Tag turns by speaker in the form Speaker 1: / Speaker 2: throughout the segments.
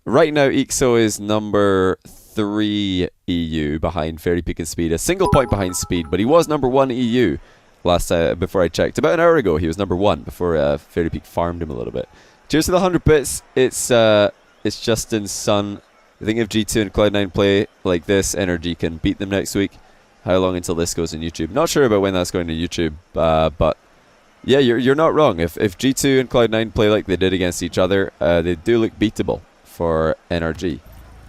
Speaker 1: Right now, Eekso is number 3 EU behind Fairy Peak and Speed. A single point behind Speed, but he was number 1 EU before I checked. About an hour ago, he was number 1 before Fairy Peak farmed him a little bit. Cheers to the 100 bits. It's Justin's son. I think if G2 and Cloud9 play like this, Energy can beat them next week. How long until this goes on YouTube? Not sure about when that's going to YouTube, but yeah, you're not wrong. If G2 and Cloud9 play like they did against each other, they do look beatable for NRG,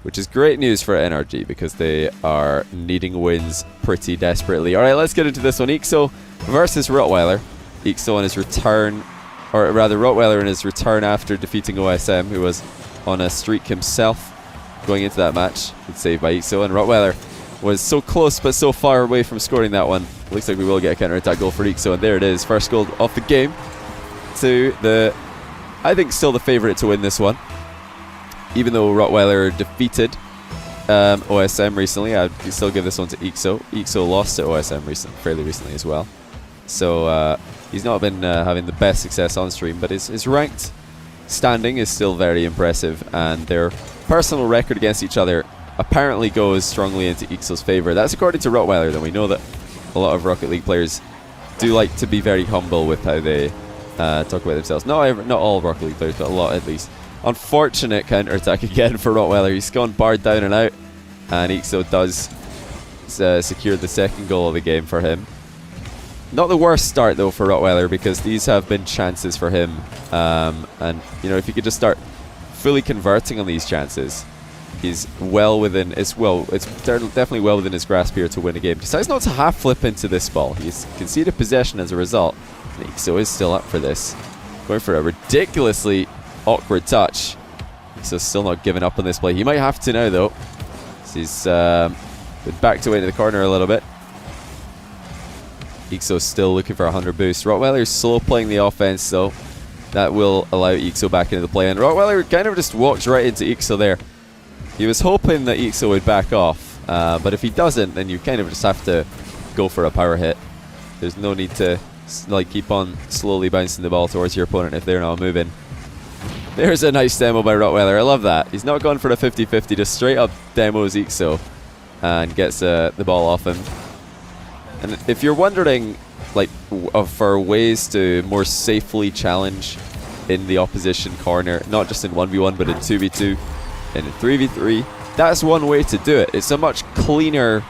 Speaker 1: which is great news for NRG because they are needing wins pretty desperately. Alright, let's get into this one. Eekso versus Rotweiler. Eekso on his return, or rather Rotweiler in his return after defeating OSM, who was on a streak himself going into that match. Good save by Eekso, and Rotweiler was so close but so far away from scoring that one. Looks like we will get a counter-attack goal for Eekso, and there it is. First goal of the game to the, I think, still the favourite to win this one. Even though Rotweiler defeated OSM recently, I'd still give this one to Eekso. Eekso lost to OSM fairly recently as well. So he's not been having the best success on stream, but his ranked standing is still very impressive, and their personal record against each other apparently goes strongly into Eekso's favour. That's according to Rotweiler, though. We know that a lot of Rocket League players do like to be very humble with how they talk about themselves. Not all Rocket League players, but a lot at least. Unfortunate counter-attack again for Rotweiler. He's gone barred down and out, and Eekso does secure the second goal of the game for him. Not the worst start, though, for Rotweiler, because these have been chances for him. And, you know, if he could just start fully converting on these chances, he's well within... it's definitely well within his grasp here to win a game. Decides not to half-flip into this ball. He's conceded possession as a result. And Eekso is still up for this. Going for a ridiculously awkward touch. So still not giving up on this play. He might have to now, though. So he's been backed away to the corner a little bit. Eekso's still looking for a 100 boost. Rotweiler's slow playing the offense, though. That will allow Eekso back into the play. And Rotweiler kind of just walks right into Eekso there. He was hoping that Eekso would back off. But if he doesn't, then you kind of just have to go for a power hit. There's no need to keep on slowly bouncing the ball towards your opponent if they're not moving. There's a nice demo by Rotweiler. I love that. He's not gone for a 50-50, just straight up demos Eekso and gets the ball off him. And if you're wondering for ways to more safely challenge in the opposition corner, not just in 1v1 but in 2v2 and in 3v3, that's one way to do it. It's a much cleaner,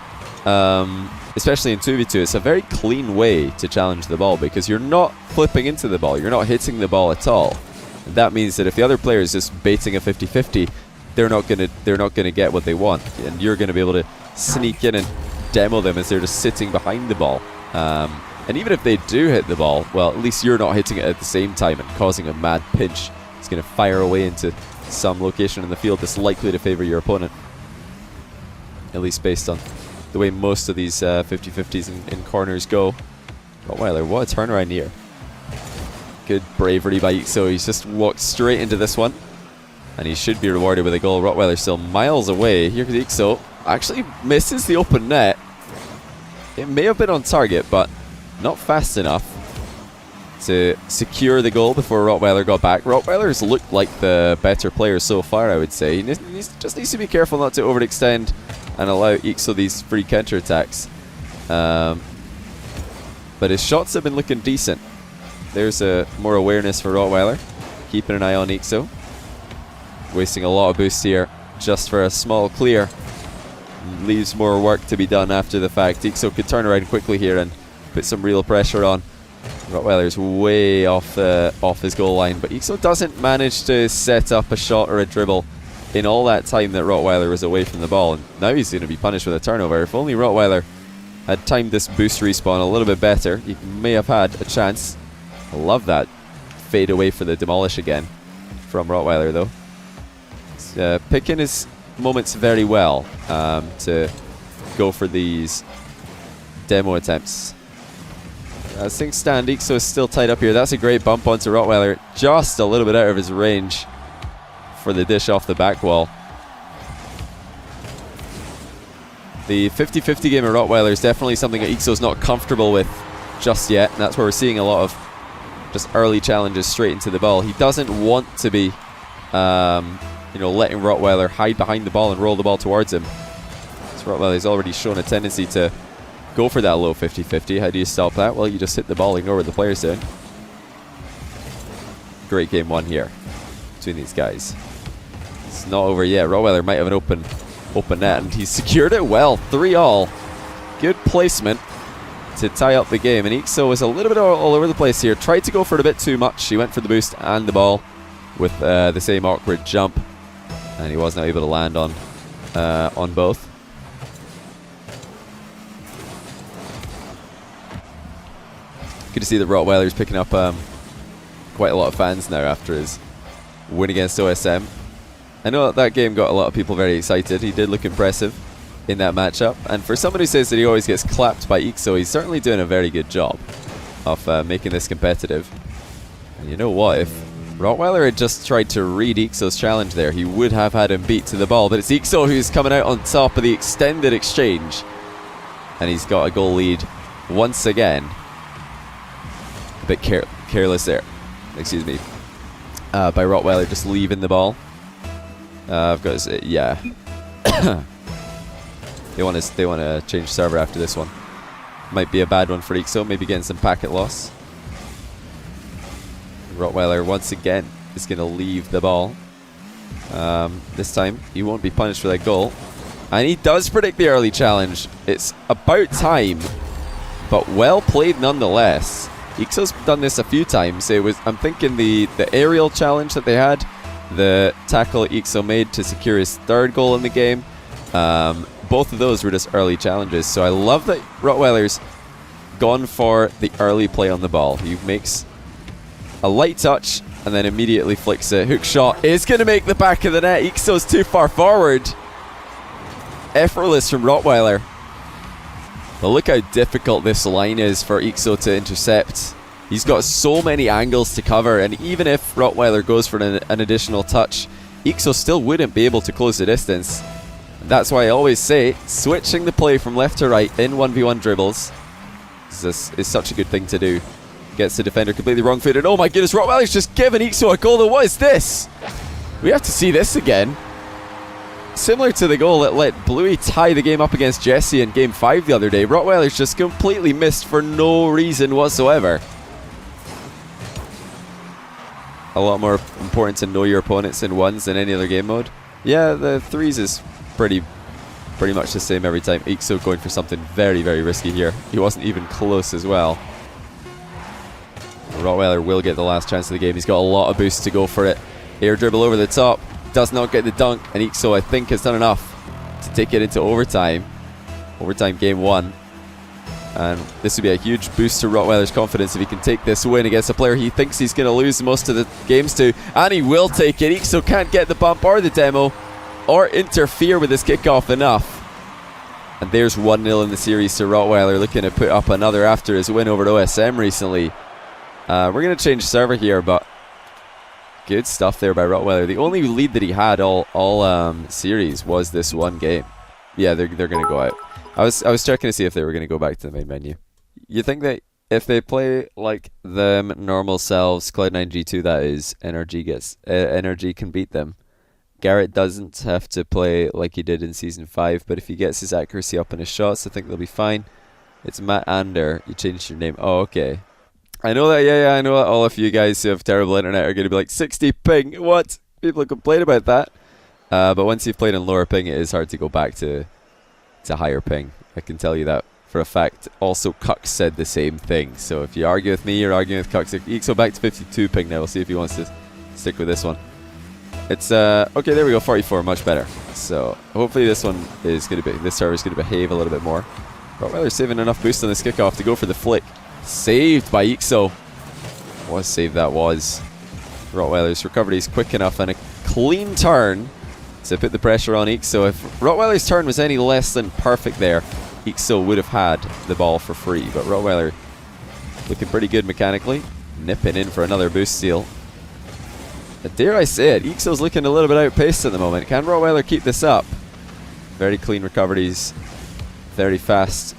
Speaker 1: especially in 2v2, it's a very clean way to challenge the ball because you're not flipping into the ball, you're not hitting the ball at all. And that means that if the other player is just baiting a 50-50, they're not gonna get what they want, and you're gonna be able to sneak in and demo them as they're just sitting behind the ball. And even if they do hit the ball, well, at least you're not hitting it at the same time and causing a mad pinch. It's going to fire away into some location in the field that's likely to favour your opponent. At least based on the way most of these 50-50s in corners go. Rotweiler, what a turnaround here. Good bravery by Eekso. He's just walked straight into this one. And he should be rewarded with a goal. Rotweiler still miles away. Here comes Eekso. Actually misses the open net. It may have been on target, but not fast enough to secure the goal before Rotweiler got back. Rotweiler's looked like the better player so far, I would say. He just needs to be careful not to overextend and allow Eekso these free counterattacks. But his shots have been looking decent. There's more awareness for Rotweiler. Keeping an eye on Eekso. Wasting a lot of boost here just for a small clear. Leaves more work to be done after the fact. Eekso could turn around quickly here and put some real pressure on. Rotweiler's way off his goal line, but Eekso doesn't manage to set up a shot or a dribble in all that time that Rotweiler was away from the ball, and now he's going to be punished with a turnover. If only Rotweiler had timed this boost respawn a little bit better, he may have had a chance. I love that fade away for the demolish again from Rotweiler, though. He's picking his moments very well to go for these demo attempts. As things stand, Eekso is still tied up here. That's a great bump onto Rotweiler, just a little bit out of his range for the dish off the back wall. The 50-50 game of Rotweiler is definitely something that Eekso's not comfortable with just yet, and that's where we're seeing a lot of just early challenges straight into the ball. He doesn't want to be you know, letting Rotweiler hide behind the ball and roll the ball towards him. So Rotweiler's already shown a tendency to go for that low 50-50. How do you stop that? Well, you just hit the ball, ignore what the player's doing. Great game one here between these guys. It's not over yet. Rotweiler might have an open net, and he secured it well. 3-all. Good placement to tie up the game. And Eekso was a little bit all over the place here. Tried to go for it a bit too much. He went for the boost and the ball with the same awkward jump, and he was not able to land on both. Good to see that Rotweiler's picking up quite a lot of fans now after his win against OSM. I know that game got a lot of people very excited. He did look impressive in that matchup. And for someone who says that he always gets clapped by Eekso, he's certainly doing a very good job of making this competitive. And you know what? If Rotweiler had just tried to read Eekso's challenge there, he would have had him beat to the ball. But it's Eekso who's coming out on top of the extended exchange. And he's got a goal lead once again. A bit careless there. Excuse me. By Rotweiler just leaving the ball. I've got to say, yeah. They want to change server after this one. Might be a bad one for Eekso. Maybe getting some packet loss. Rotweiler once again is going to leave the ball. This time he won't be punished for that goal. And he does predict the early challenge. It's about time, but well played nonetheless. Eekso's done this a few times. I'm thinking the aerial challenge that they had, the tackle Eekso made to secure his third goal in the game. Both of those were just early challenges. So I love that Rotweiler's gone for the early play on the ball. He makes a light touch and then immediately flicks a hook shot. It's going to make the back of the net. Eekso's too far forward. Effortless from Rotweiler. But look how difficult this line is for Eekso to intercept. He's got so many angles to cover, and even if Rotweiler goes for an additional touch, Eekso still wouldn't be able to close the distance. And that's why I always say, switching the play from left to right in 1v1 dribbles is such a good thing to do. Gets the defender completely wrong-footed. Oh my goodness, Rotweiler's just given Eekso a goal. Though, what is this? We have to see this again. Similar to the goal that let Bluey tie the game up against Jesse in Game 5 the other day, Rotweiler's just completely missed for no reason whatsoever. A lot more important to know your opponents in ones than any other game mode. Yeah, the threes is pretty much the same every time. Eekso going for something very, very risky here. He wasn't even close as well. Rotweiler will get the last chance of the game. He's got a lot of boost to go for it. Air dribble over the top. Does not get the dunk, and Eekso, I think, has done enough to take it into overtime. Overtime game one. And this would be a huge boost to Rotweiler's confidence if he can take this win against a player he thinks he's going to lose most of the games to. And he will take it. Eekso can't get the bump or the demo or interfere with his kickoff enough. And there's 1-0 in the series to Rotweiler, looking to put up another after his win over OSM recently. We're going to change server here, but good stuff there by Rotweiler. The only lead that he had all series was this one game. Yeah, they're going to go out. I was checking to see if they were going to go back to the main menu. You think that if they play like them normal selves, Cloud9 G2 that is, NRG can beat them. Garrett doesn't have to play like he did in Season 5, but if he gets his accuracy up in his shots, I think they'll be fine. It's Matt Ander. You changed your name. Oh, okay. I know that, yeah, I know that all of you guys who have terrible internet are going to be like, 60 ping, what? People complain about that. But once you've played on lower ping, it is hard to go back to higher ping. I can tell you that for a fact. Also, Cuck said the same thing. So if you argue with me, you're arguing with Cuck. So Eekso back to 52 ping now. We'll see if he wants to stick with this one. It's, okay, there we go, 44, much better. So hopefully this one is going to be, this server is going to behave a little bit more. Rotweiler's saving enough boost on this kickoff to go for the flick. Saved by Eekso. What a save that was. Rotweiler's recovery is quick enough and a clean turn to put the pressure on Eekso. If Rotweiler's turn was any less than perfect there, Eekso would have had the ball for free. But Rotweiler looking pretty good mechanically. Nipping in for another boost steal. Dare I say it, Eekso's looking a little bit outpaced at the moment. Can Rotweiler keep this up? Very clean recoveries. Very fast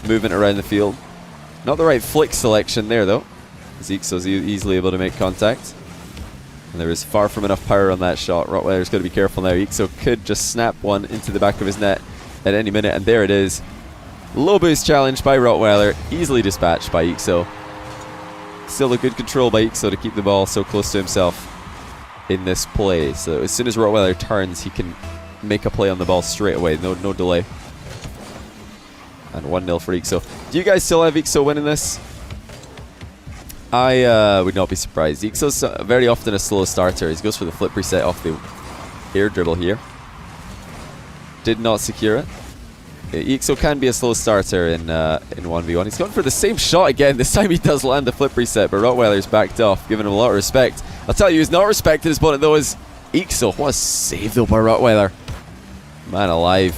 Speaker 1: movement around the field. Not the right flick selection there, though. Eekso's easily able to make contact. And there is far from enough power on that shot. Rotweiler's got to be careful now. Eekso could just snap one into the back of his net at any minute, and there it is. Low boost challenge by Rotweiler, easily dispatched by Eekso. Still a good control by Eekso to keep the ball so close to himself in this play. So as soon as Rotweiler turns, he can make a play on the ball straight away. No delay. And 1-0 for Eekso. Do you guys still have Eekso winning this? I would not be surprised. Eekso's very often a slow starter. He goes for the flip reset off the air dribble here. Did not secure it. Eekso can be a slow starter in 1v1. He's gone for the same shot again. This time he does land the flip reset, but Rotweiler's backed off, giving him a lot of respect. I'll tell you who's not respected his opponent though is Eekso. What a save though by Rotweiler. Man alive.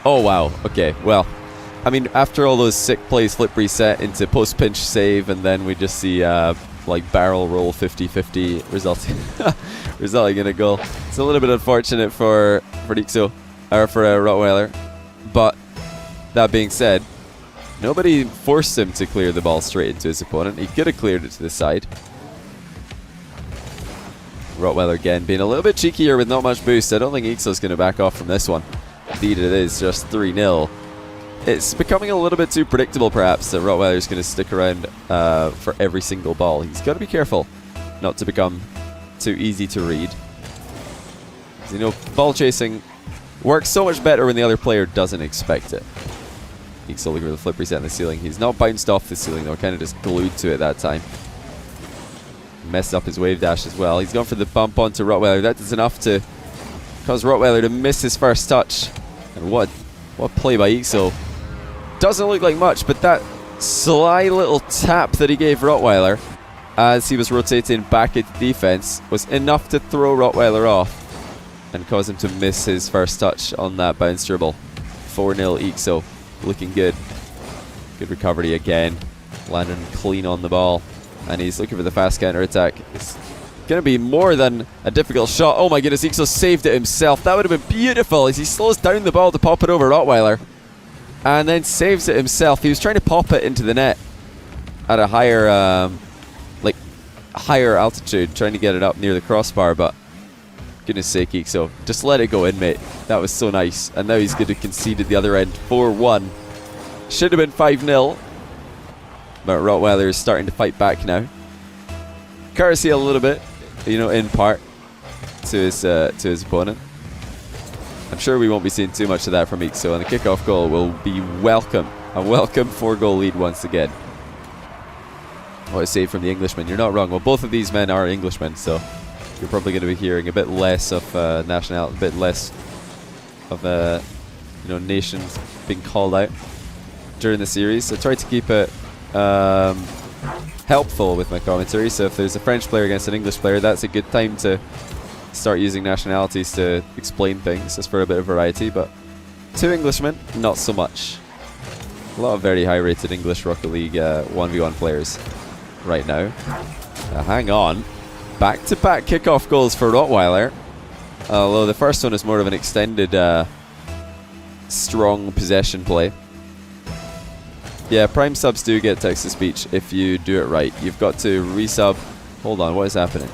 Speaker 1: Oh wow. Okay, well, I mean, after all those sick plays, flip reset into post pinch save, and then we just see like barrel roll 50-50 resulting in a goal. It's a little bit unfortunate for Eekso, or for Rotweiler, but that being said, nobody forced him to clear the ball straight into his opponent. He could have cleared it to the side. Rotweiler again being a little bit cheekier with not much boost. I don't think Eekso's going to back off from this one. Indeed it is, just 3-0. It's becoming a little bit too predictable perhaps that Rotweiler's going to stick around for every single ball. He's got to be careful not to become too easy to read. You know, ball chasing works so much better when the other player doesn't expect it. Eekso looking for the flip reset in the ceiling. He's not bounced off the ceiling though, kind of just glued to it that time. Messed up his wave dash as well. He's gone for the bump onto Rotweiler. That is enough to cause Rotweiler to miss his first touch. And what play by Eekso. Doesn't look like much, but that sly little tap that he gave Rotweiler as he was rotating back into defense was enough to throw Rotweiler off and cause him to miss his first touch on that bounce dribble. 4-0 Eekso. Looking good. Good recovery again. Landing clean on the ball. And he's looking for the fast counter attack. It's going to be more than a difficult shot. Oh my goodness, Eekso saved it himself. That would have been beautiful as he slows down the ball to pop it over Rotweiler. And then saves it himself. He was trying to pop it into the net at a higher, higher altitude, trying to get it up near the crossbar, but goodness sake, Eekso, just let it go in, mate. That was so nice. And now he's going to concede at the other end. 4-1. Should have been 5-0. But Rotweiler is starting to fight back now. Courtesy a little bit, you know, in part to his opponent. I'm sure we won't be seeing too much of that from Eekso, and the kickoff goal will be welcome. A welcome 4-goal lead once again. What a save from the Englishman. You're not wrong. Well, both of these men are Englishmen, so you're probably going to be hearing a bit less of nationality, a bit less of nations being called out during the series. So I try to keep it helpful with my commentary. So if there's a French player against an English player, that's a good time to start using nationalities to explain things, just for a bit of variety. But two Englishmen, not so much. A lot of very high rated English Rocket League 1v1 players right now. Hang on. Back-to-back kickoff goals for Rotweiler. Although the first one is more of an extended strong possession play. Yeah, Prime subs do get text-to-speech if you do it right. You've got to resub. Hold on, what is happening?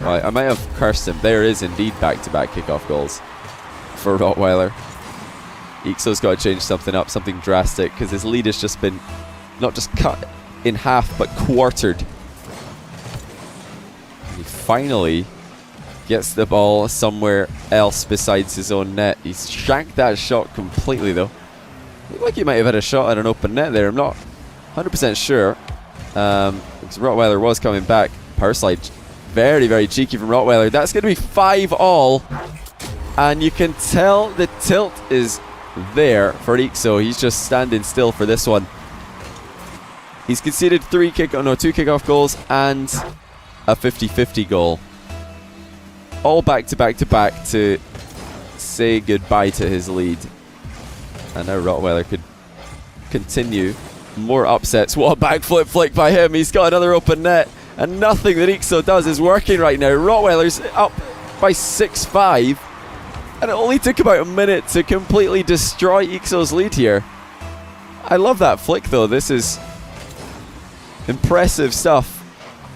Speaker 1: Right, I might have cursed him. There is indeed back-to-back kickoff goals for Rotweiler. Eekso's got to change something up, something drastic, because his lead has just been not just cut in half, but quartered. He finally gets the ball somewhere else besides his own net. He's shanked that shot completely, though. Looked like he might have had a shot at an open net there. I'm not 100% sure. Because Rotweiler was coming back. Power slide. Very, very cheeky from Rotweiler. That's going to be 5-all. And you can tell the tilt is there for Eekso. He's just standing still for this one. He's conceded two kickoff goals and a 50-50 goal. All back to back to back to say goodbye to his lead. And now Rotweiler could continue. More upsets. What a backflip flick by him. He's got another open net. And nothing that Eekso does is working right now. Rotweiler's up by 6-5. And it only took about a minute to completely destroy Eekso's lead here. I love that flick though. This is impressive stuff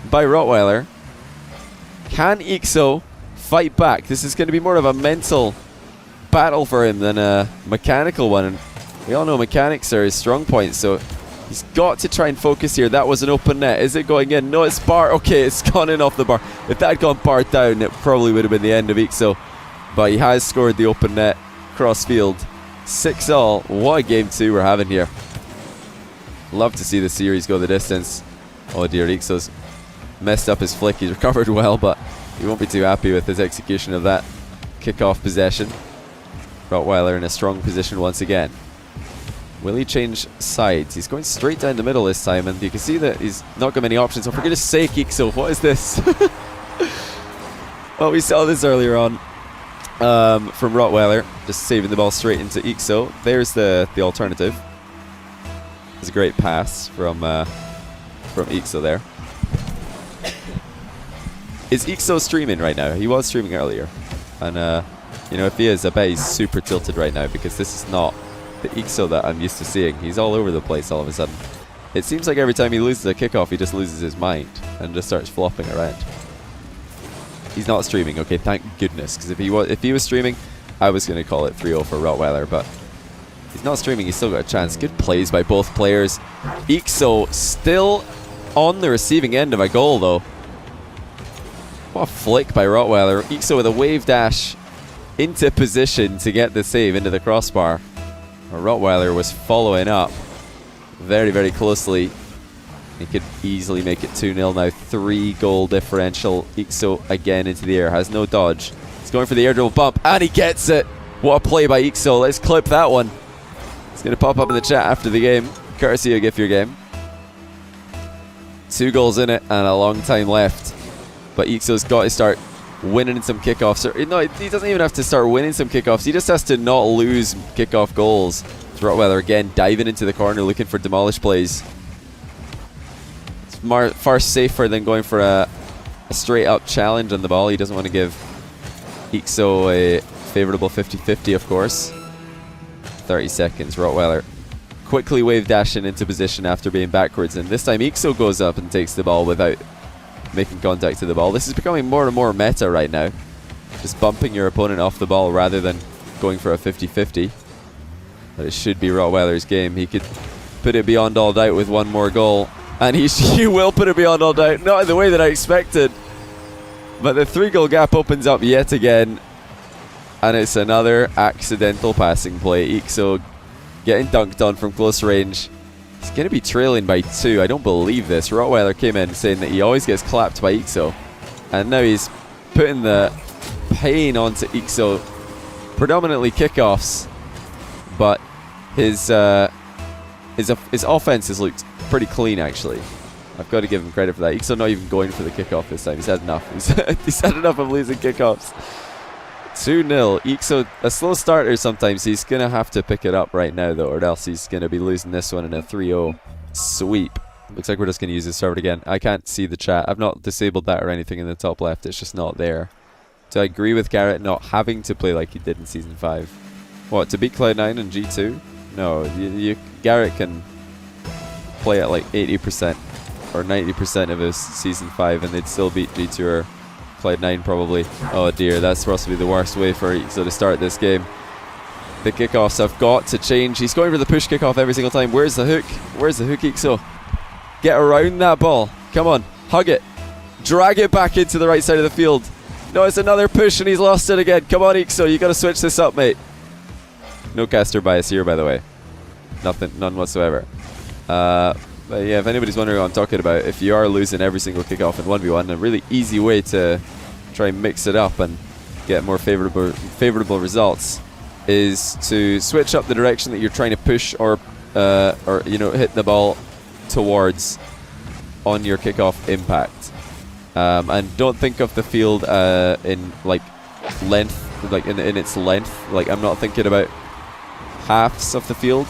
Speaker 1: by Rotweiler. Can Eekso fight back? This is going to be more of a mental battle for him than a mechanical one. And we all know mechanics are his strong point, so he's got to try and focus here. That was an open net. Is it going in? No, it's bar. Okay, it's gone in off the bar. If that had gone bar down, it probably would have been the end of Eekso. But he has scored the open net cross field. 6-all. What a game 2 we're having here. Love to see the series go the distance. Oh dear, Eekso's messed up his flick. He's recovered well, but he won't be too happy with his execution of that kickoff possession. Rotweiler in a strong position once again. Will he change sides? He's going straight down the middle this time, and you can see that he's not got many options. Oh, for goodness sake, Eekso, what is this? Well, we saw this earlier on from Rotweiler, just saving the ball straight into Eekso. There's the alternative. It's a great pass from Eekso there. Is Eekso streaming right now? He was streaming earlier, and you know, if he is, I bet he's super tilted right now, because this is not the Eekso that I'm used to seeing. He's all over the place all of a sudden. It seems like every time he loses a kickoff, he just loses his mind and just starts flopping around. He's not streaming. Okay, thank goodness, because if he was streaming, I was going to call it 3-0 for Rotweiler, but he's not streaming. He's still got a chance. Good plays by both players. Eekso still on the receiving end of a goal, though. What a flick by Rotweiler. Eekso with a wave dash into position to get the save into the crossbar. Rotweiler was following up very, very closely. He could easily make it 2-0 now. 3-goal differential. Eekso again into the air. Has no dodge. He's going for the air dribble bump, and he gets it. What a play by Eekso. Let's clip that one. It's going to pop up in the chat after the game, courtesy of Gift Your Game. 2 goals in it and a long time left. But Eekso's got to start winning some kickoffs. No, he doesn't even have to start winning some kickoffs. He just has to not lose kickoff goals. Rotweiler again diving into the corner looking for demolish plays. It's far safer than going for a straight up challenge on the ball. He doesn't want to give Eekso a favourable 50-50, of course. 30 seconds. Rotweiler quickly wave dashing into position after being backwards, and this time Eekso goes up and takes the ball without making contact to the ball. This is becoming more and more meta right now. Just bumping your opponent off the ball rather than going for a 50-50. But it should be Rotweiler's game. He could put it beyond all doubt with one more goal. And he will put it beyond all doubt. Not in the way that I expected. But the 3-goal gap opens up yet again. And it's another accidental passing play. Eekso getting dunked on from close range. He's going to be trailing by 2. I don't believe this. Rotweiler came in saying that he always gets clapped by Eekso. And now he's putting the pain onto Eekso. Predominantly kickoffs. But his offense has looked pretty clean, actually. I've got to give him credit for that. Eekso not even going for the kickoff this time. He's had enough. He's had enough of losing kickoffs. 2-0. Eekso, a slow starter sometimes. He's going to have to pick it up right now, though, or else he's going to be losing this one in a 3-0 sweep. Looks like we're just going to use this server again. I can't see the chat. I've not disabled that or anything in the top left. It's just not there. So I agree with Garrett not having to play like he did in Season 5. What, to beat Cloud9 in G2? No, Garrett can play at like 80% or 90% of his Season 5 and they'd still beat G2 or Cloud9 probably. Oh dear, that's supposed to be the worst way for Eekso to start this game. The kickoffs have got to change. He's going for the push kickoff every single time. Where's the hook? Where's the hook, Eekso? Get around that ball. Come on, hug it. Drag it back into the right side of the field. No, it's another push and he's lost it again. Come on, Eekso, you got to switch this up, mate. No caster bias here, by the way. None whatsoever. But yeah, if anybody's wondering what I'm talking about, if you are losing every single kickoff in 1v1, a really easy way to try and mix it up and get more favorable results is to switch up the direction that you're trying to push or you know, hit the ball towards on your kickoff impact. And don't think of the field in like length, like in its length. Like, I'm not thinking about halves of the field.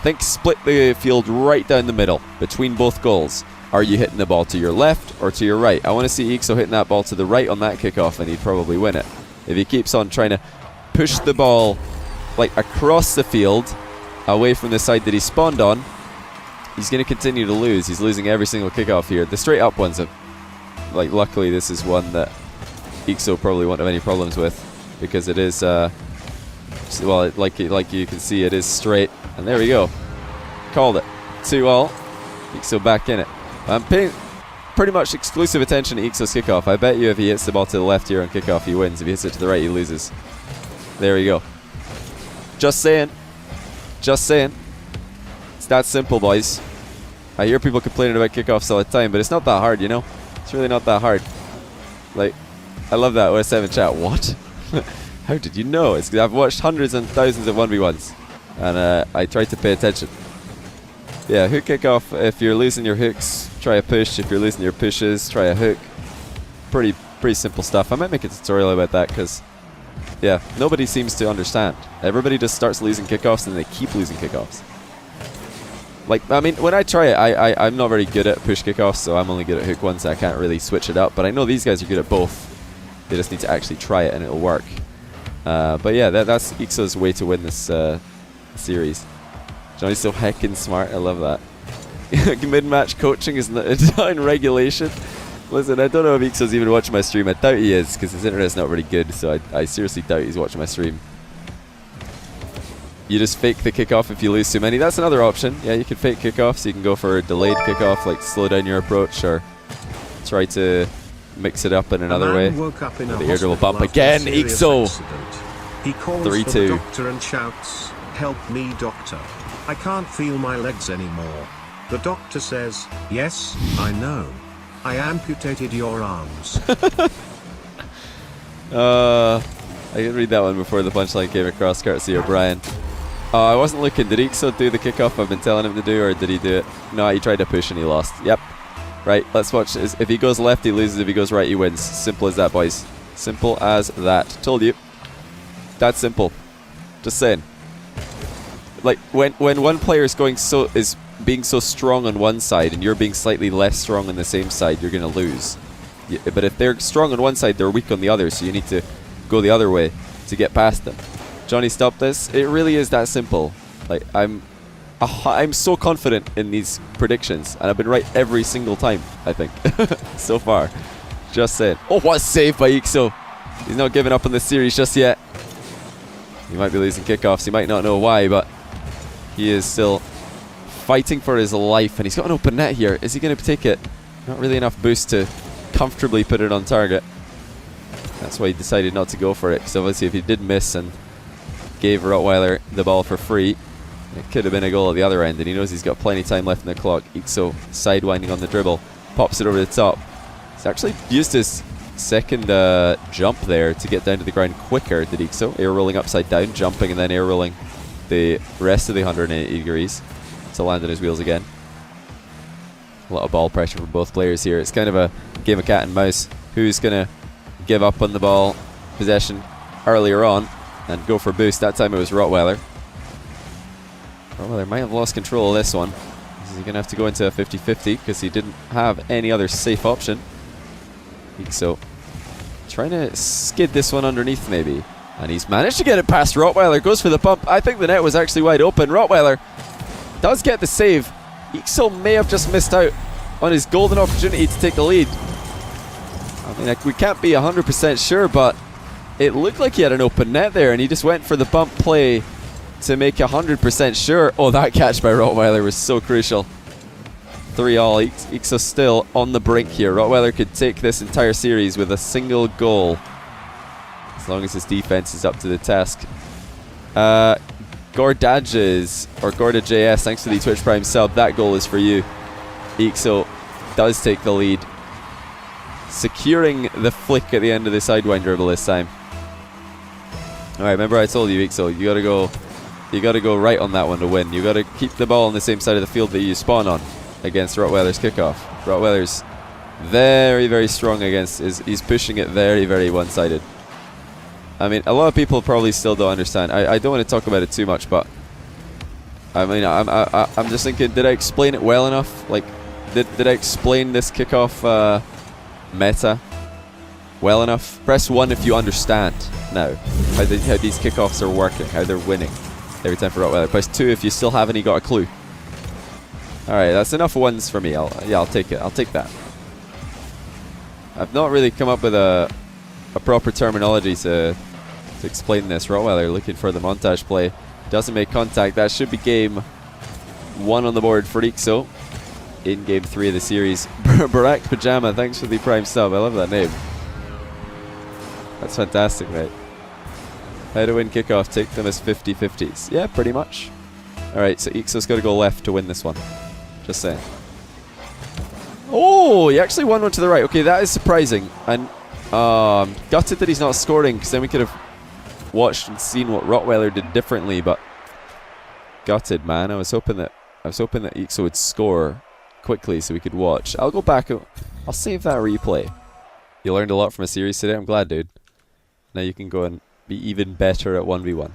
Speaker 1: Think split the field right down the middle between both goals. Are you hitting the ball to your left or to your right? I want to see Eekso hitting that ball to the right on that kickoff and he'd probably win it. If he keeps on trying to push the ball like across the field away from the side that he spawned on, he's going to continue to lose. He's losing every single kickoff here. The straight up ones have, like, luckily this is one that Eekso probably won't have any problems with, because it is, well, like you can see, it is straight. And there we go. Called it. 2-all. Eekso back in it. I'm paying pretty much exclusive attention to Eekso's kickoff. I bet you if he hits the ball to the left here on kickoff, he wins. If he hits it to the right, he loses. There we go. Just saying. Just saying. It's that simple, boys. I hear people complaining about kickoffs all the time, but it's not that hard, you know? It's really not that hard. Like, I love that OS7 chat. What? How did you know? It's 'cause I've watched hundreds and thousands of 1v1s, and I try to pay attention. Yeah, hook kickoff. If you're losing your hooks, try a push. If you're losing your pushes, try a hook. Pretty simple stuff. I might make a tutorial about that, because, yeah, nobody seems to understand. Everybody just starts losing kickoffs and they keep losing kickoffs. Like, I mean, when I try it, I'm not very good at push kickoffs, so I'm only good at hook ones, so I can't really switch it up. But I know these guys are good at both. They just need to actually try it and it'll work. But yeah, that's Eekso's way to win this series. Johnny's so heckin' smart. I love that. Mid-match coaching is not in regulation. Listen, I don't know if Eekso's even watching my stream. I doubt he is, because his internet's not very good, so I seriously doubt he's watching my stream. You just fake the kickoff if you lose too many. That's another option. Yeah, you can fake kickoffs. You can go for a delayed kickoff, like slow down your approach, or try to mix it up in another way. The air dribble bump again. Eekso.
Speaker 2: He calls
Speaker 1: 3-2.
Speaker 2: for the doctor and shouts, "Help me, doctor. I can't feel my legs anymore." The doctor says, "Yes, I know. I amputated your arms."
Speaker 1: I didn't read that one before the punchline came across, courtesy of Brian. Oh, I wasn't looking. Did Eekso do the kickoff I've been telling him to do, or did he do it? No, he tried to push and he lost. Yep. Right, let's watch. If he goes left, he loses. If he goes right, he wins. Simple as that, boys. Simple as that. Told you. That's simple. Just saying. Like, when one player is being so strong on one side and you're being slightly less strong on the same side, you're going to lose. But if they're strong on one side, they're weak on the other, so you need to go the other way to get past them. Johnny, stop this. It really is that simple. Like, I'm so confident in these predictions, and I've been right every single time, I think, so far. Just saying. Oh, what a save by Eekso. He's not giving up on this series just yet. He might be losing kickoffs. He might not know why, but he is still fighting for his life, and he's got an open net here. Is he going to take it? Not really enough boost to comfortably put it on target. That's why he decided not to go for it, because obviously if he did miss and gave Rotweiler the ball for free, it could have been a goal at the other end, and he knows he's got plenty of time left in the clock. Eekso sidewinding on the dribble, pops it over the top. He's actually used his second jump there to get down to the ground quicker, did Eekso. Air rolling upside down, jumping, and then air rolling the rest of the 180 degrees to land on his wheels again. A lot of ball pressure from both players here. It's kind of a game of cat and mouse. Who's going to give up on the ball possession earlier on and go for boost? That time it was Rotweiler. Rotweiler might have lost control of this one. He's going to have to go into a 50-50 because he didn't have any other safe option. Eekso trying to skid this one underneath maybe. And he's managed to get it past Rotweiler. Goes for the pump. I think the net was actually wide open. Rotweiler does get the save. Eekso may have just missed out on his golden opportunity to take the lead. I mean, like, we can't be 100% sure, but it looked like he had an open net there, and he just went for the bump play to make 100% sure. Oh, that catch by Rotweiler was so crucial. 3-all. Eekso still on the brink here. Rotweiler could take this entire series with a single goal, as long as his defense is up to the task. Gordages, or GordaJS, thanks for the Twitch Prime sub. That goal is for you. Eekso does take the lead, securing the flick at the end of the sidewind dribble this time. Alright, remember I told you, Eekso, you gotta go right on that one to win. You gotta keep the ball on the same side of the field that you spawn on against Rotweiler's kickoff. Rotweiler's very, very strong against, he's pushing it very, very one-sided. I mean, a lot of people probably still don't understand. I don't want to talk about it too much, but I mean, I'm just thinking, did I explain it well enough? Like, did I explain this kickoff meta well enough? Press 1 if you understand now how these kickoffs are working, how they're winning every time for Rotweiler. Press 2 if you still haven't got a clue. Alright, that's enough ones for me. I'll take it. I'll take that. I've not really come up with a a proper terminology to explain this. Rotweiler looking for the montage play. Doesn't make contact. That should be game 1 on the board for Eekso in game 3 of the series. Barack Pajama, thanks for the prime sub. I love that name. That's fantastic, mate. How to win kickoff, take them as 50-50s. Yeah, pretty much. Alright, so Eekso's got to go left to win this one. Just saying. Oh, he actually won one to the right. Okay, that is surprising. And I'm gutted that he's not scoring, because then we could have watched and seen what Rotweiler did differently, but gutted, man. I was hoping that Eekso would score quickly so we could watch. I'll go back. I'll save that replay. You learned a lot from a series today. I'm glad, dude. Now you can go and be even better at 1v1.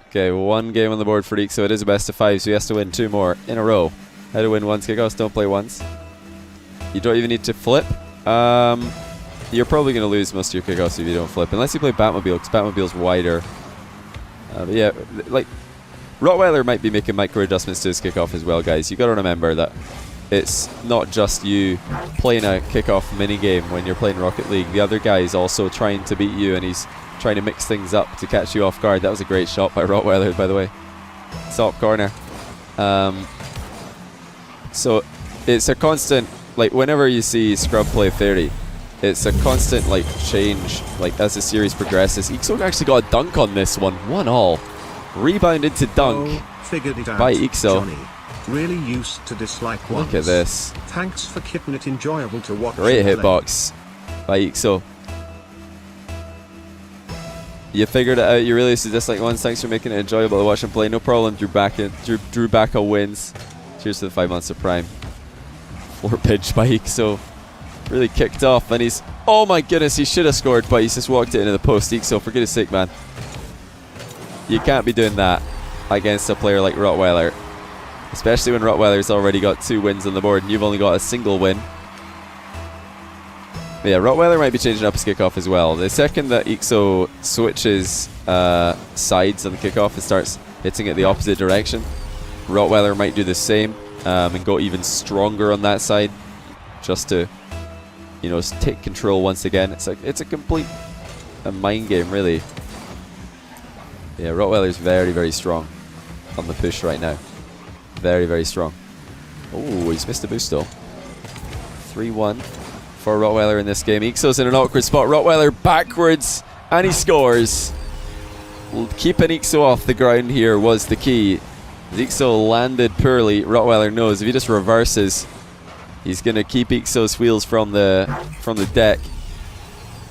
Speaker 1: Okay, 1 game on the board for Eekso. It is a best of 5, so he has to win 2 more in a row. How to win ones kickoffs? Don't play once. You don't even need to flip. You're probably going to lose most of your kickoffs if you don't flip, unless you play Batmobile, because Batmobile's wider. But yeah, like Rotweiler might be making micro adjustments to his kickoff as well, guys. You got to remember that it's not just you playing a kickoff mini game when you're playing Rocket League. The other guy is also trying to beat you, and he's trying to mix things up to catch you off guard. That was a great shot by Rotweiler, by the way. Top corner. So it's a constant, like whenever you see Scrub play 30, it's a constant like change, like as the series progresses. Eekso actually got a dunk on this one, 1-all. Rebound into dunk
Speaker 2: figured it out
Speaker 1: by Eekso.
Speaker 2: Johnny. Really used to dislike ones.
Speaker 1: Look at this.
Speaker 2: Thanks for keeping it enjoyable to watch.
Speaker 1: Great hitbox by Eekso. You figured it out. You really used to dislike ones. Thanks for making it enjoyable to watch and play. No problem. Drew Bacca wins. Cheers to the 5 months of Prime. 4 pitch by Eekso. Really kicked off, and he's... Oh my goodness, he should have scored, but he's just walked it into the post. Eekso, for goodness sake, man. You can't be doing that against a player like Rotweiler. Especially when Rotweiler's already got 2 wins on the board and you've only got a single win. But yeah, Rotweiler might be changing up his kickoff as well. The second that Eekso switches sides on the kickoff and starts hitting it the opposite direction, Rotweiler might do the same and go even stronger on that side, just to, you know, take control once again. It's a complete mind game, really. Yeah, Rotweiler's very, very strong on the push right now. Very, very strong. Oh, he's missed a boost though. 3-1 for Rotweiler in this game. Eekso's in an awkward spot. Rotweiler backwards, and he scores. Keeping Eekso off the ground here was the key. Eekso landed poorly. Rotweiler knows if he just reverses, he's going to keep Eekso's wheels from the deck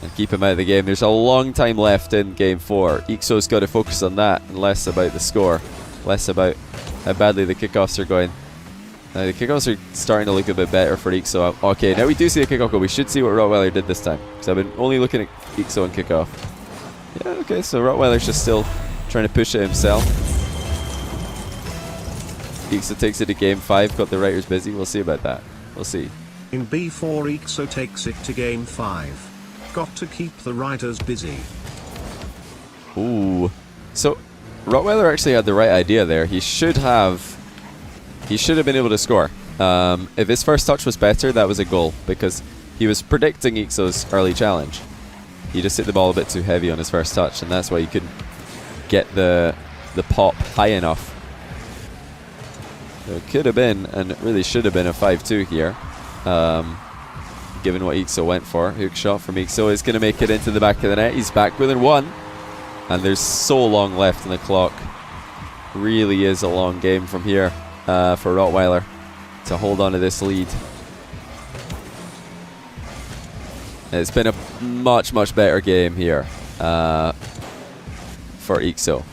Speaker 1: and keep him out of the game. There's a long time left in game 4. Eekso's got to focus on that and less about the score, less about how badly the kickoffs are going. Now the kickoffs are starting to look a bit better for Eekso. Okay, now we do see a kickoff go. We should see what Rotweiler did this time, because I've been only looking at Eekso and kickoff. Yeah, okay, so Rotweiler's just still trying to push it himself. Eekso takes it to game 5, got the writers busy. We'll see about that. We'll see.
Speaker 2: In B4, Eekso takes it to game 5. Got to keep the writers busy.
Speaker 1: Ooh. So Rotweiler actually had the right idea there. He should have been able to score. If his first touch was better, that was a goal, because he was predicting Eekso's early challenge. He just hit the ball a bit too heavy on his first touch, and that's why he couldn't get the pop high enough. So it could have been, and it really should have been, a 5-2 here, given what Eekso went for. Hook shot from Eekso is going to make it into the back of the net. He's back within 1, and there's so long left on the clock. Really is a long game from here for Rotweiler to hold on to this lead. It's been a much, much better game here for Eekso.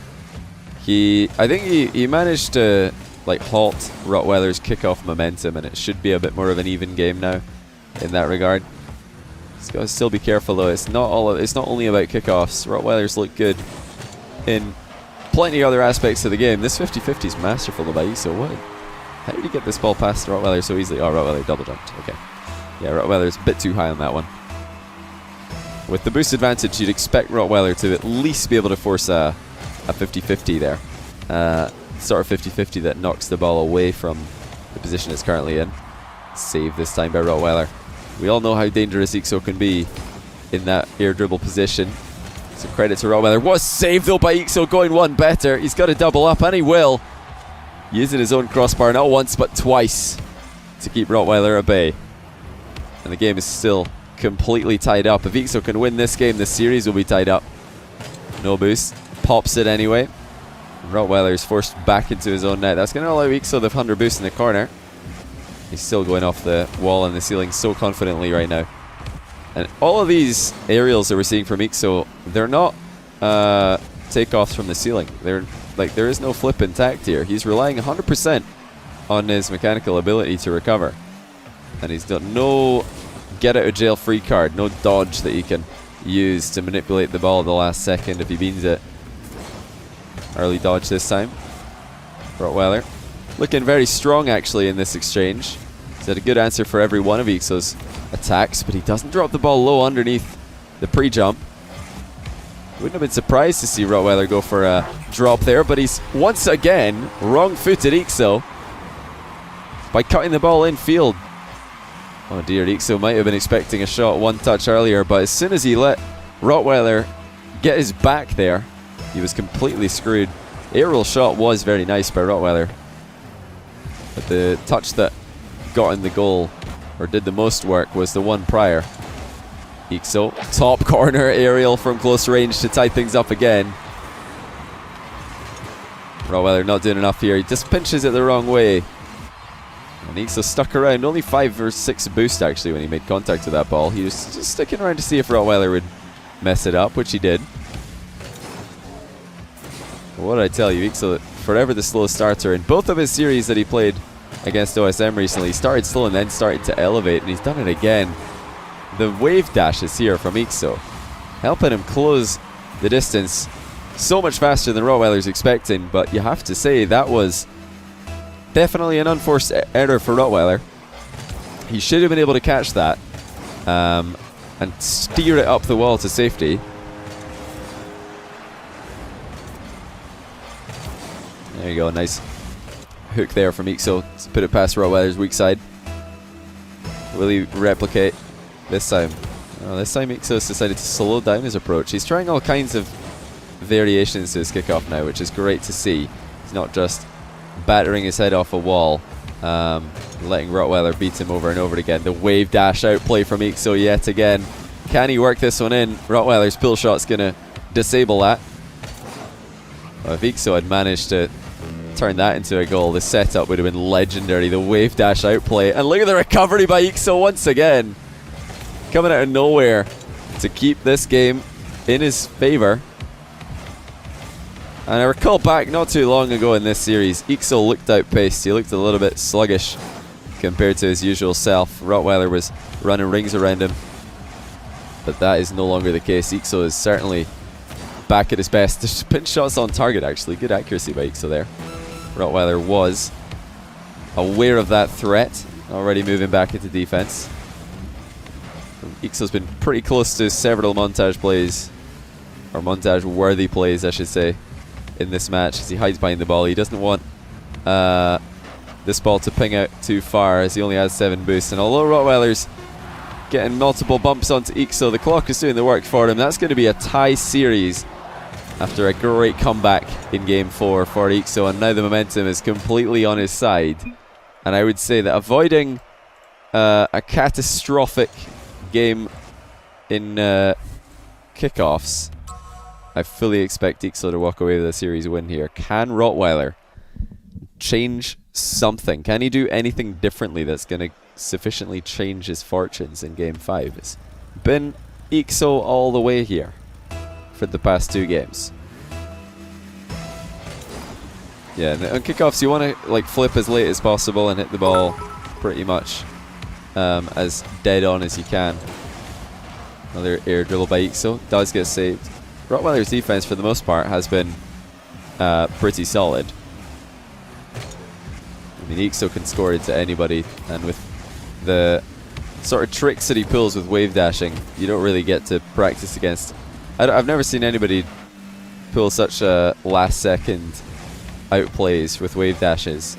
Speaker 1: I think he managed to like halt Rotweiler's kickoff momentum, and it should be a bit more of an even game now in that regard. He's got to still be careful though. It's not only about kickoffs. Rotweiler's look good in plenty of other aspects of the game. This 50-50 is masterful by Eekso. How did he get this ball past Rotweiler so easily? Oh, Rotweiler double jumped. Okay. Yeah, Rotweiler's a bit too high on that one. With the boost advantage, you'd expect Rotweiler to at least be able to force a 50-50 there. Sort of 50-50 that knocks the ball away from the position it's currently in. Save this time by Rotweiler. We all know how dangerous Eekso can be in that air dribble position. So credit to Rotweiler. Was saved though by Eekso, going one better. He's got to double up, and he will. Using his own crossbar, not once but twice, to keep Rotweiler at bay. And the game is still completely tied up. If Eekso can win this game, the series will be tied up. No boost. Pops it anyway. Rotweiler is forced back into his own net. That's going to allow Eekso the 100 boost in the corner. He's still going off the wall and the ceiling so confidently right now. And all of these aerials that we're seeing from Eekso, they're not takeoffs from the ceiling. They're like, there is no flip intact here. He's relying 100% on his mechanical ability to recover. And he's got no get out of jail free card, no dodge that he can use to manipulate the ball at the last second if he beans it. Early dodge this time. Rotweiler looking very strong actually in this exchange. He's had a good answer for every one of Eekso's attacks, but he doesn't drop the ball low underneath the pre-jump. Wouldn't have been surprised to see Rotweiler go for a drop there, but he's once again wrong-footed Eekso by cutting the ball in field. Oh dear, Eekso might have been expecting a shot one touch earlier, but as soon as he let Rotweiler get his back there, he was completely screwed. Aerial shot was very nice by Rotweiler, but the touch that got in the goal, or did the most work, was the one prior. Eekso, top corner aerial from close range to tie things up again. Rotweiler not doing enough here. He just pinches it the wrong way. And Eekso stuck around. Only 5 or 6 boost actually when he made contact with that ball. He was just sticking around to see if Rotweiler would mess it up, which he did. But what did I tell you? Eekso, forever the slow starter. In both of his series that he played against OSM recently, he started slow and then started to elevate, and he's done it again. The wave dashes here from Eekso, helping him close the distance so much faster than Rotweiler's expecting, but you have to say that was definitely an unforced error for Rotweiler. He should have been able to catch that and steer it up the wall to safety. There you go, nice hook there from Eekso to put it past Rotweiler's weak side. Will he replicate this time? Oh, this time Eekso's decided to slow down his approach. He's trying all kinds of variations to his kickoff now, which is great to see. He's not just battering his head off a wall, letting Rotweiler beat him over and over again. The wave dash outplay from Eekso yet again. Can he work this one in? Rotweiler's pull shot's going to disable that. Well, if Eekso had managed to turn that into a goal, the setup would have been legendary. The wave dash outplay. And look at the recovery by Eekso once again. Coming out of nowhere to keep this game in his favour. And I recall back not too long ago in this series, Eekso looked outpaced. He looked a little bit sluggish compared to his usual self. Rotweiler was running rings around him, but that is no longer the case. Eekso is certainly back at his best. There's pinch shots on target actually. Good accuracy by Eekso there. Rotweiler was aware of that threat, already moving back into defense. Eekso's been pretty close to several montage plays, or montage worthy plays I should say, in this match, as he hides behind the ball. He doesn't want this ball to ping out too far, as he only has 7 boosts. And although Rotweiler's getting multiple bumps onto Eekso, the clock is doing the work for him. That's going to be a tie series after a great comeback in game 4 for Eekso, and now the momentum is completely on his side. And I would say that avoiding a catastrophic game in kickoffs, I fully expect Eekso to walk away with a series win here. Can Rotweiler change something? Can he do anything differently that's going to sufficiently change his fortunes in game 5? It's been Eekso all the way here for the past 2 games. Yeah, and on kickoffs you want to like flip as late as possible and hit the ball pretty much as dead on as you can. Another air dribble by Eekso, does get saved. Rotweiler's defense for the most part has been pretty solid. I mean, Eekso can score into anybody, and with the sort of tricks that he pulls with wave dashing, you don't really get to practice against. I've never seen anybody pull such last second outplays with wave dashes.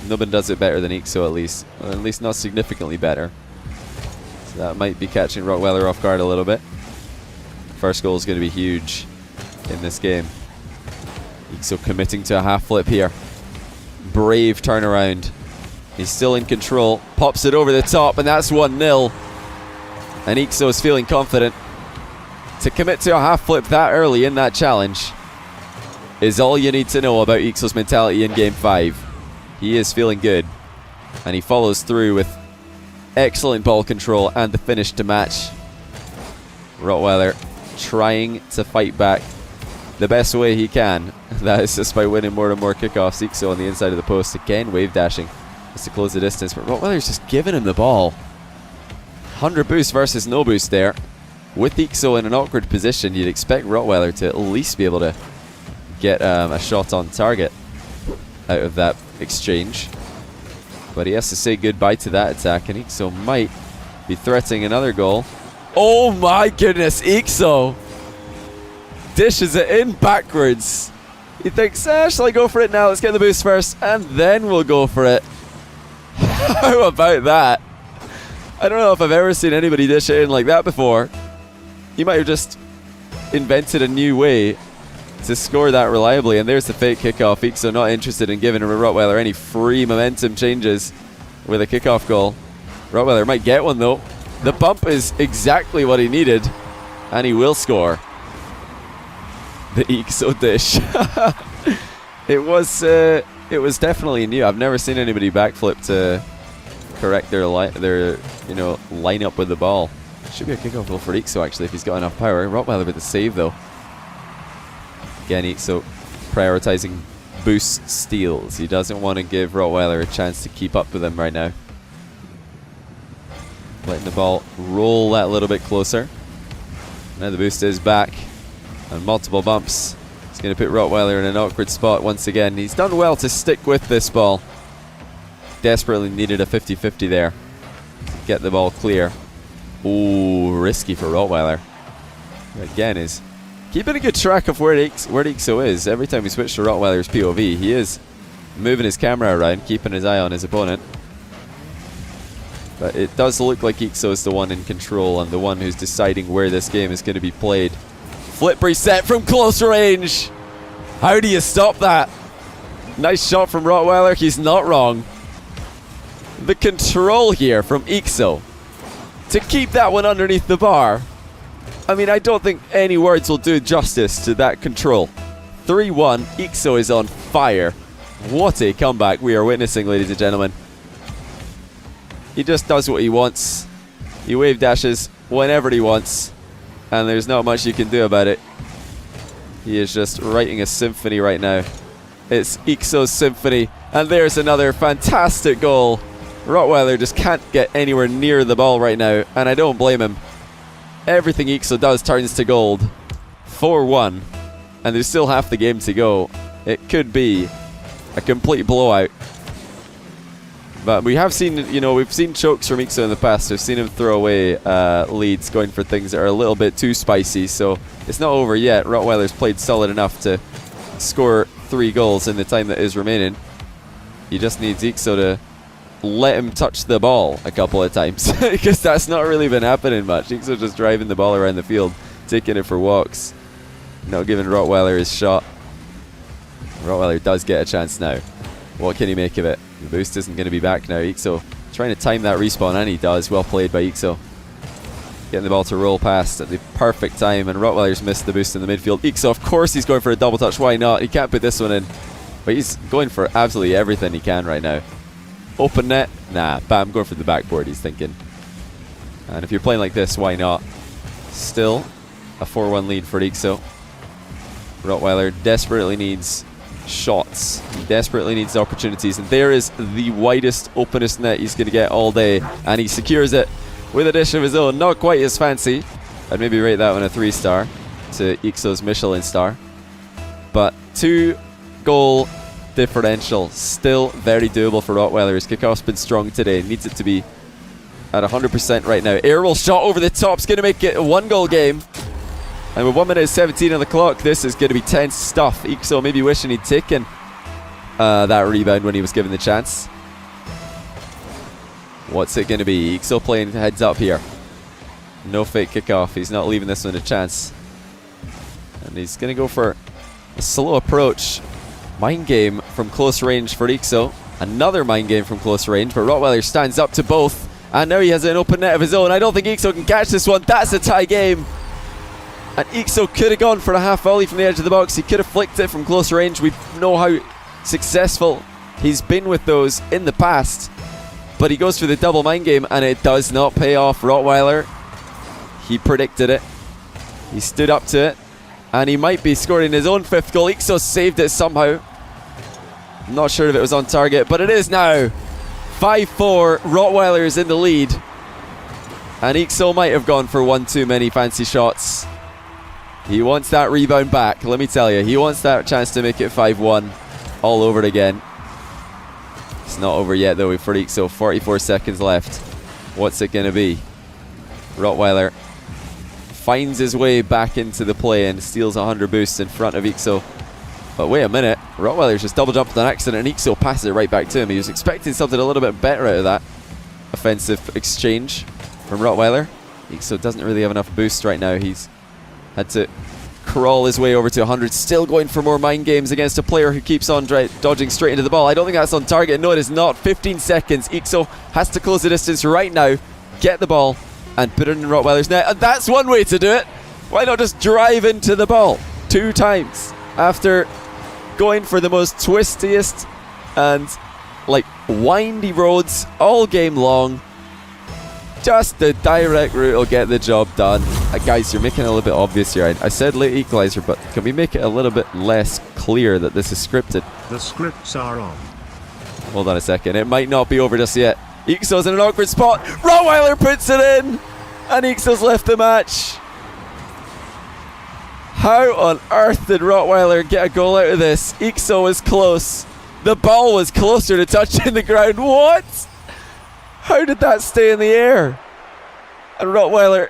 Speaker 1: Nobody does it better than Eekso, at least not significantly better. So that might be catching Rotweiler off guard a little bit. First goal is going to be huge in this game. Eekso committing to a half flip here. Brave turnaround. He's still in control. Pops it over the top, and that's 1-0. And Eekso is feeling confident. To commit to a half flip that early in that challenge is all you need to know about Eekso's mentality in Game 5. He is feeling good. And he follows through with excellent ball control and the finish to match. Rotweiler trying to fight back the best way he can. That is just by winning more and more kickoffs. Eekso on the inside of the post again, wave dashing just to close the distance, but Rotweiler's just giving him the ball. 100 boost versus no boost there. With Eekso in an awkward position, you'd expect Rotweiler to at least be able to get a shot on target out of that exchange, but he has to say goodbye to that attack, and Eekso might be threatening another goal. Oh my goodness, Eekso dishes it in backwards. He thinks, shall I go for it now? Let's get the boost first, and then we'll go for it. How about that? I don't know if I've ever seen anybody dish it in like that before. He might have just invented a new way to score that reliably, and there's the fake kickoff. Eekso not interested in giving Rotweiler any free momentum changes with a kickoff goal. Rotweiler might get one though. The bump is exactly what he needed, and he will score. The Eekso dish. It was definitely new. I've never seen anybody backflip to correct their line up with the ball. Should be a kickoff goal for Eekso actually if he's got enough power. Rotweiler with the save though. Again, Eekso prioritizing boost steals. He doesn't want to give Rotweiler a chance to keep up with him right now. Letting the ball roll that little bit closer. Now the boost is back. And multiple bumps. It's going to put Rotweiler in an awkward spot once again. He's done well to stick with this ball. Desperately needed a 50-50 there to get the ball clear. Ooh, risky for Rotweiler. Again, is keeping a good track of where Eekso is. Every time we switch to Rottweiler's POV, he is moving his camera around, keeping his eye on his opponent. But it does look like Eekso is the one in control and the one who's deciding where this game is going to be played. Flip reset from close range. How do you stop that? Nice shot from Rotweiler. He's not wrong. The control here from Eekso to keep that one underneath the bar. I mean, I don't think any words will do justice to that control. 3-1. Eekso is on fire. What a comeback we are witnessing, ladies and gentlemen. He just does what he wants. He wave dashes whenever he wants, and there's not much you can do about it. He is just writing a symphony right now. It's Eekso's symphony, and there's another fantastic goal. Rotweiler just can't get anywhere near the ball right now, and I don't blame him. Everything Eekso does turns to gold. 4-1, and there's still half the game to go. It could be a complete blowout. But we have seen, we've seen chokes from Eekso in the past. We've seen him throw away leads, going for things that are a little bit too spicy. So it's not over yet. Rottweiler's played solid enough to score 3 goals in the time that is remaining. He just needs Eekso to let him touch the ball a couple of times, because that's not really been happening much. Eekso just driving the ball around the field, taking it for walks, not giving Rotweiler his shot. Rotweiler does get a chance now. What can he make of it? The boost isn't going to be back now. Eekso trying to time that respawn, and he does. Well played by Eekso. Getting the ball to roll past at the perfect time, and Rottweiler's missed the boost in the midfield. Eekso, of course he's going for a double touch. Why not? He can't put this one in. But he's going for absolutely everything he can right now. Open net? Nah, bam, going for the backboard, he's thinking. And if you're playing like this, why not? Still a 4-1 lead for Eekso. Rottweiler desperately needs shots. He desperately needs opportunities, and there is the widest, openest net he's going to get all day, and he secures it with a dish of his own. Not quite as fancy. I'd maybe rate that one a 3-star to Eekso's Michelin star. But 2-goal differential, still very doable for Rottweiler. His kickoff's been strong today. Needs it to be at 100% right now. Airwell shot over the top is going to make it a 1-goal game. And with 1 minute 17 on the clock, this is going to be tense stuff. Eekso maybe wishing he'd taken that rebound when he was given the chance. What's it going to be? Eekso playing heads up here. No fake kickoff. He's not leaving this one a chance. And he's going to go for a slow approach. Mind game from close range for Eekso. Another mind game from close range, but Rotweiler stands up to both. And now he has an open net of his own. I don't think Eekso can catch this one. That's a tie game. And Eekso could have gone for a half volley from the edge of the box. He could have flicked it from close range. We know how successful he's been with those in the past. But he goes for the double mind game, and it does not pay off. Rotweiler, he predicted it. He stood up to it. And he might be scoring his own 5th goal. Eekso saved it somehow. I'm not sure if it was on target, but it is now. 5-4, Rotweiler is in the lead. And Eekso might have gone for one too many fancy shots. He wants that rebound back, let me tell you. He wants that chance to make it 5-1 all over it again. It's not over yet though for Eekso. 44 seconds left. What's it going to be? Rotweiler finds his way back into the play and steals 100 boosts in front of Eekso. But wait a minute, Rotweiler's just double jumped on accident and Eekso passes it right back to him. He was expecting something a little bit better out of that offensive exchange from Rotweiler. Eekso doesn't really have enough boost right now. He's had to crawl his way over to 100, still going for more mind games against a player who keeps on dodging straight into the ball. I don't think that's on target. No, it is not. 15 seconds. Eekso has to close the distance right now, get the ball, and put it in Rottweiler's net. And that's one way to do it. Why not just drive into the ball 2 times after going for the most twistiest and like windy roads all game long? Just the direct route will get the job done. Guys, you're making it a little bit obvious here. I said late equalizer, but can we make it a little bit less clear that this is scripted?
Speaker 2: The scripts are on.
Speaker 1: Hold on a second. It might not be over just yet. Eekso's in an awkward spot. Rotweiler puts it in. And Eekso's left the match. How on earth did Rotweiler get a goal out of this? Eekso was close. The ball was closer to touching the ground. What? How did that stay in the air? And Rotweiler,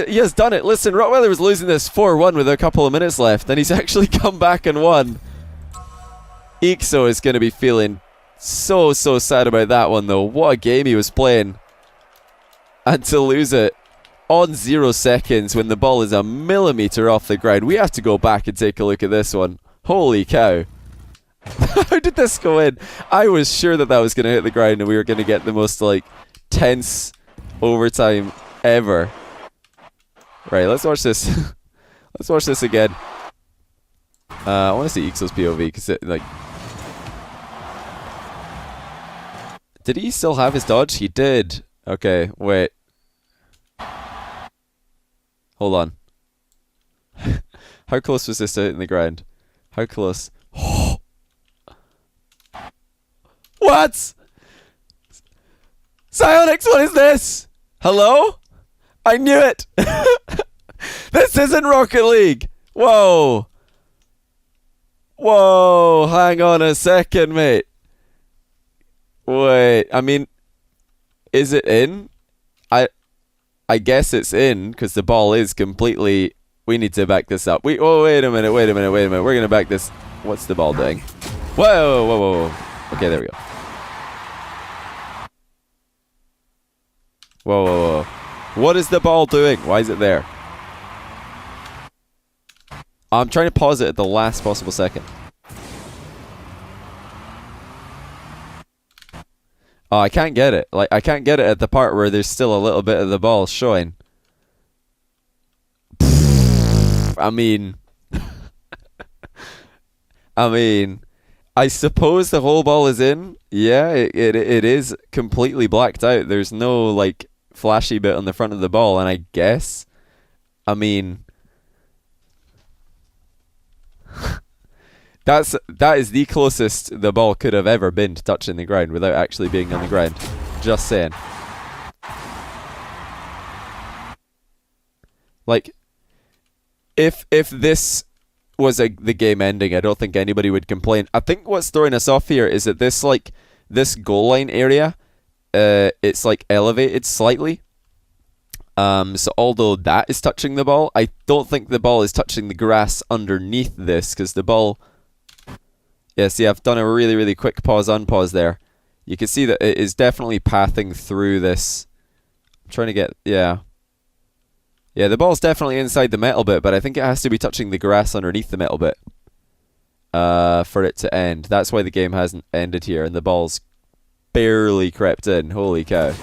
Speaker 1: he has done it. Listen, Rotweiler was losing this 4-1 with a couple of minutes left, and he's actually come back and won. Eekso is going to be feeling so sad about that one, though. What a game he was playing. And to lose it on 0 seconds when the ball is a millimetre off the ground. We have to go back and take a look at this one. Holy cow. How did this go in? I was sure that was going to hit the ground and we were going to get the most like tense overtime ever. Right, let's watch this. Let's watch this again. I want to see Eekso's POV because it like. Did he still have his dodge? He did. Okay, wait. Hold on. How close was this to hitting the ground? How close? What? Psyonix, what is this? Hello? I knew it! This isn't Rocket League! Whoa! Whoa, hang on a second, mate. Wait, I mean, is it in? I guess it's in, because the ball is completely... We need to back this up. Oh, wait a minute. We're going to back this... What's the ball doing? Whoa. Okay, there we go. Whoa. What is the ball doing? Why is it there? I'm trying to pause it at the last possible second. Oh, I can't get it. Like, I can't get it at the part where there's still a little bit of the ball showing. I mean... I suppose the whole ball is in. Yeah, it is completely blacked out. There's no, like, flashy bit on the front of the ball, and I guess... That is the closest the ball could have ever been to touching the ground without actually being on the ground. Just saying. Like, if this was the game ending, I don't think anybody would complain. I think what's throwing us off here is that this goal line area, it's like elevated slightly. So although that is touching the ball, I don't think the ball is touching the grass underneath this, because the ball... Yeah, see, I've done a really quick pause, unpause there. You can see that it is definitely pathing through this. I'm trying to get... Yeah. Yeah, the ball's definitely inside the metal bit, but I think it has to be touching the grass underneath the metal bit for it to end. That's why the game hasn't ended here, and the ball's barely crept in. Holy cow.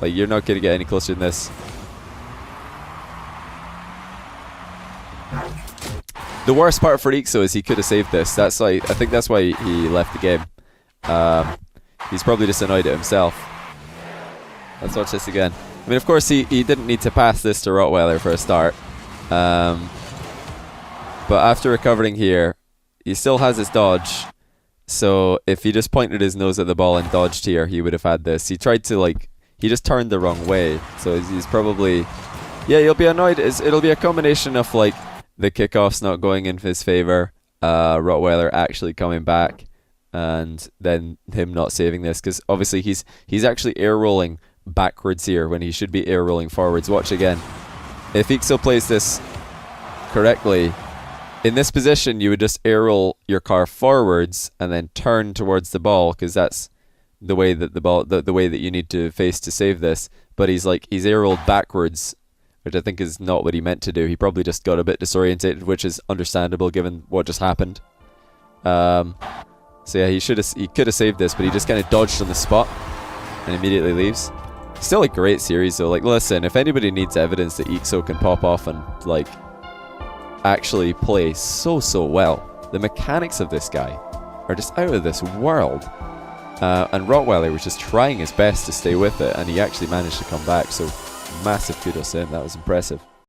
Speaker 1: Like, you're not going to get any closer than this. The worst part for Eekso is he could have saved this. That's like, I think that's why he left the game. He's probably just annoyed at himself. Let's watch this again. I mean, of course, he didn't need to pass this to Rotweiler for a start. But after recovering here, he still has his dodge. So if he just pointed his nose at the ball and dodged here, he would have had this. He tried to, like, he just turned the wrong way. So he's probably, yeah, he'll be annoyed. It'll be a combination of, like, the kickoffs not going in his favor, Rotweiler actually coming back, and then him not saving this, because obviously he's actually air rolling backwards here when he should be air rolling forwards. Watch again. If Eekso plays this correctly, in this position you would just air roll your car forwards and then turn towards the ball, because that's the way that the way that you need to face to save this. But he's air rolled backwards, which I think is not what he meant to do. He probably just got a bit disorientated, which is understandable given what just happened. So yeah, he could have saved this, but he just kind of dodged on the spot and immediately leaves. Still a great series though. Like, listen, if anybody needs evidence that Eekso can pop off and, like, actually play so well, the mechanics of this guy are just out of this world. And Rotweiler was just trying his best to stay with it, and he actually managed to come back. So massive kudos to him. That was impressive.